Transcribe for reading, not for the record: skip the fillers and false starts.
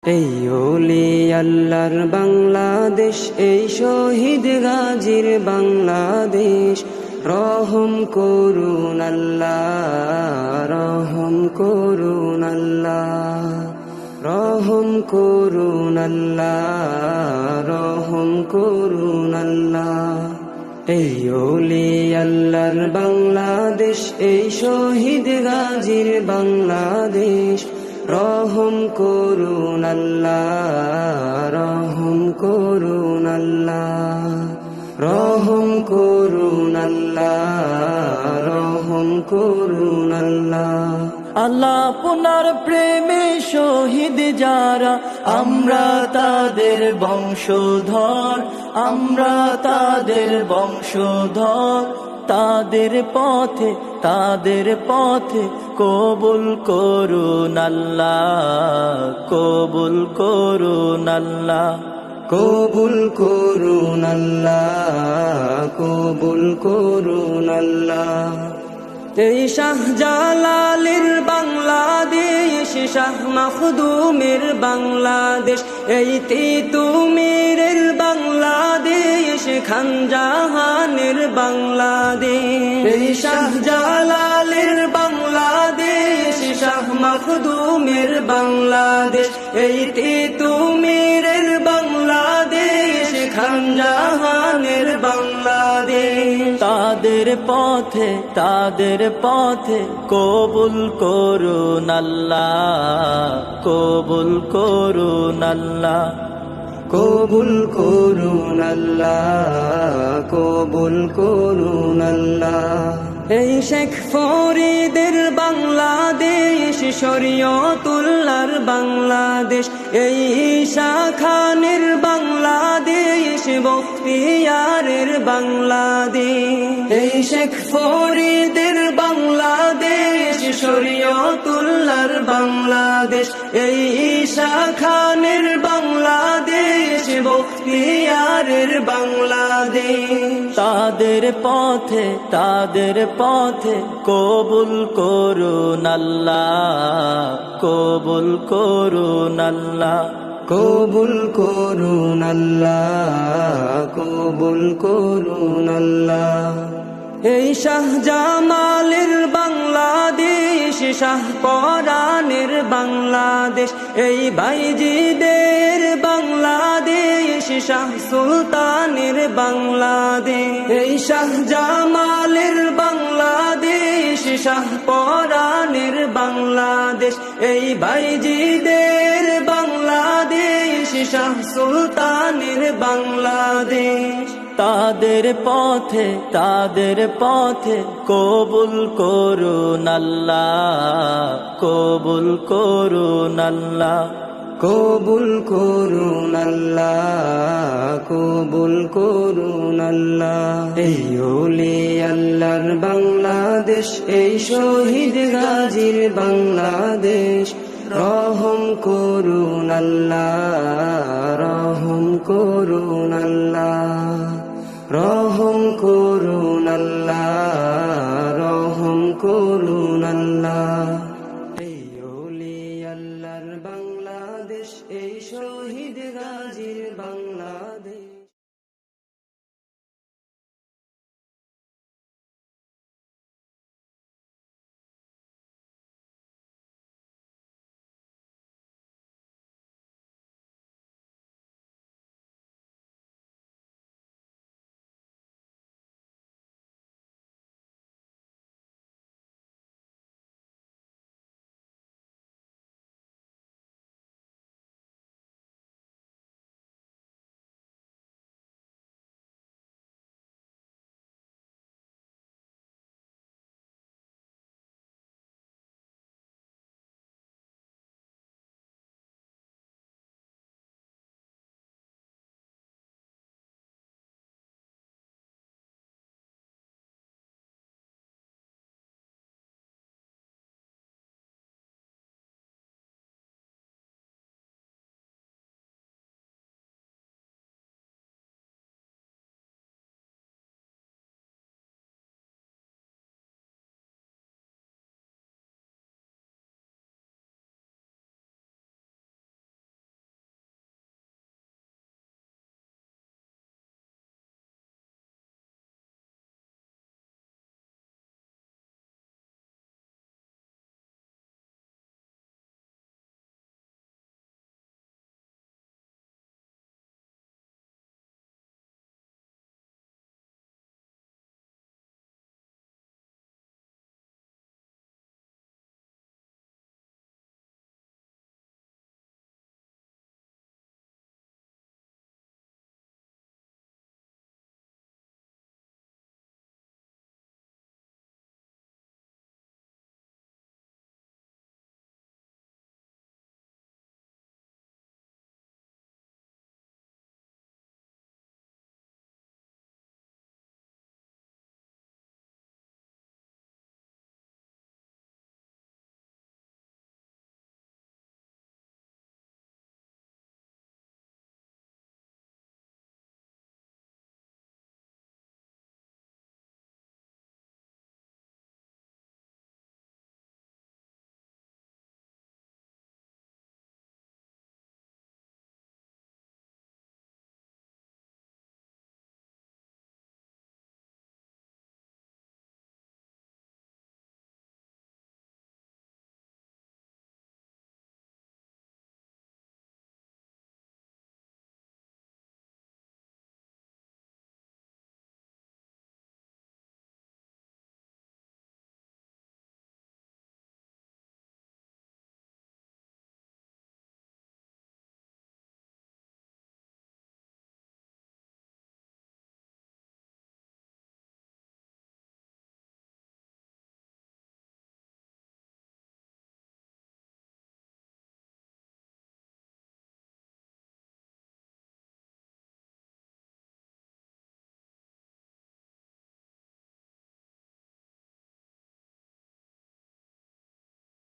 এই ওলি আল্লাহর বাংলাদেশ, এই শহীদ গাজীর বাংলাদেশ। রহম করুন আল্লাহ, রহম করুন আল্লাহ, রহম করুন আল্লাহ, রহম করুন আল্লাহ। এই ওলি আল্লাহর বাংলাদেশ, এই শহীদ গাজীর বাংলাদেশ। রহম করুন আল্লাহ, রহম করুন আল্লাহ, রহম করুন আল্লাহ, রহম করুন আল্লাহ। আল্লাহ আপনার প্রেমে শহীদ যারা, আমরা তাদের বংশধর, আমরা তাদের বংশধর। তাদের পথে কবুল করুন আল্লাহ, কবুল করুন আল্লাহ, কবুল করুন আল্লাহ, কবুল করুন আল্লাহ। এই শাহজালালের বাংলাদেশ, শাহ মখদুমের বাংলাদেশ, এই তিতুমীরের বাংলাদেশ, খান জাহানের বাংলাদেশ। এই শাহজালালের বাংলাদেশ, শাহ মখদুমের বাংলাদেশ, এই তিতুমীরের বাংলাদেশ, খান জাহানের বাংলাদেশ। তাদের পথে কবুল করুন আল্লাহ, কবুল করুন আল্লাহ, কবুল করুন আল্লাহ, কবুল করুন আল্লাহ। এই শেখ ফরিদের বাংলাদেশ, শরীয়তুল্লাহর বাংলাদেশ, এই ঈশা খানের বাংলাদেশ, বখতিয়ারের বাংলাদেশ। এই শেখ ফরিদের বাংলাদেশ, শরীয়তুল্লাহর বাংলাদেশ, এই ঈশা খানের বাংলাদেশ, বখতিয়ারের বাংলাদেশ। তাদের পথে কবুল করুন আল্লাহ, কবুল করুন আল্লাহ, কবুল করুন আল্লাহ, কবুল করুন আল্লাহ। এই শাহজামালের বাংলাদেশ, শাহ পরানের বাংলাদেশ, এই বাইজিদের বাংলাদেশ, শাহ সুলতানের বাংলাদেশ। এই শাহজামালের বাংলাদেশ, শাহ পরানের বাংলাদেশ, এই বাইজিদের বাংলাদেশ, শাহ সুলতানের বাংলাদেশ। তাদের পথে কবুল করুন আল্লাহ, কবুল করুন আল্লাহ, কবুল করুন আল্লাহ, কবুল করুন আল্লাহ। এই ওলি আল্লাহর বাংলাদেশ, এই শহীদ গাজীর বাংলাদেশ। রহম করুন আল্লাহ, রহম করুন আল্লাহ, রহম করুন আল্লাহ, রহম করুন আল্লাহ। এই ওলি আল্লাহর বাংলাদেশ, এই শহীদ গাজীর বাংলাদেশ।